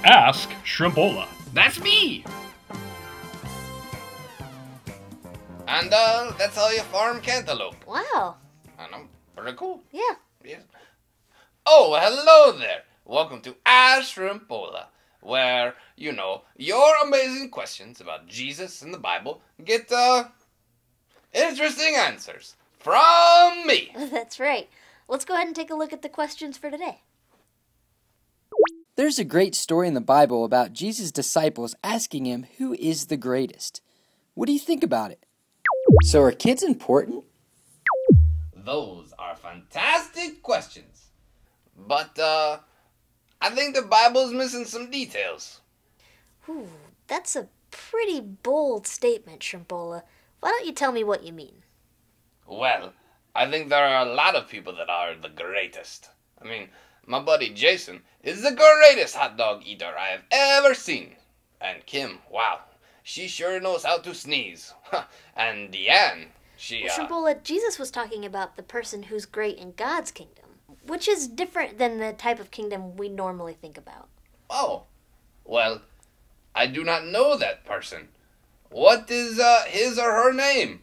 Ask Shrimpola. That's me! And, that's how you farm cantaloupe. Wow. I know, pretty cool. Yeah. Yes. Oh, hello there. Welcome to Ask Shrimpola, where, you know, your amazing questions about Jesus and the Bible get, interesting answers from me. That's right. Let's go ahead and take a look at the questions for today. There's a great story in the Bible about Jesus' disciples asking him who is the greatest. What do you think about it? So are kids important? Those are fantastic questions. But, I think the Bible's missing some details. Ooh, that's a pretty bold statement, Shrimpola. Why don't you tell me what you mean? Well, I think there are a lot of people that are the greatest. I mean, my buddy Jason is the greatest hot dog eater I have ever seen. And Kim, wow, she sure knows how to sneeze. And Deanne, she, Shrimpola, Jesus was talking about the person who's great in God's kingdom, which is different than the type of kingdom we normally think about. Oh, well, I do not know that person. What is, his or her name?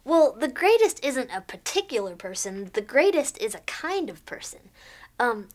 Well, the greatest isn't a particular person. The greatest is a kind of person.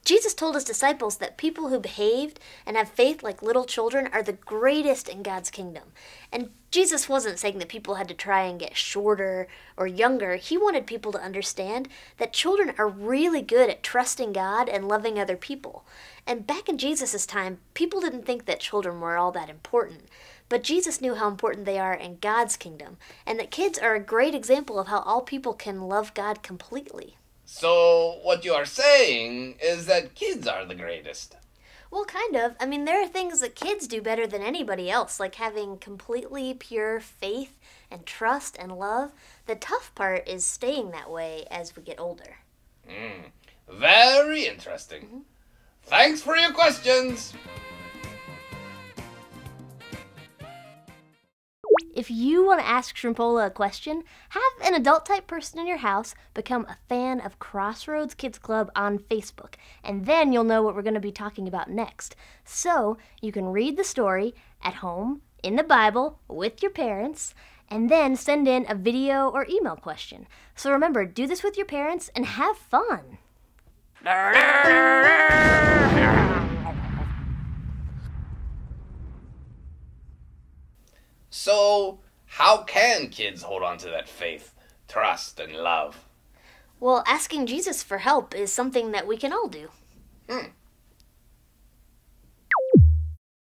Jesus told his disciples that people who behaved and have faith like little children are the greatest in God's kingdom. And Jesus wasn't saying that people had to try and get shorter or younger. He wanted people to understand that children are really good at trusting God and loving other people. And back in Jesus' time, people didn't think that children were all that important. But Jesus knew how important they are in God's kingdom, and that kids are a great example of how all people can love God completely. So, what you are saying is that kids are the greatest. Well, kind of. I mean, there are things that kids do better than anybody else, like having completely pure faith and trust and love. The tough part is staying that way as we get older. Very interesting. Thanks for your questions. If you want to ask Shrimpola a question, have an adult-type person in your house become a fan of Crossroads Kids Club on Facebook, and then you'll know what we're going to be talking about next. So you can read the story at home, in the Bible, with your parents, and then send in a video or email question. So remember, do this with your parents and have fun. So, how can kids hold on to that faith, trust, and love? Well, asking Jesus for help is something that we can all do.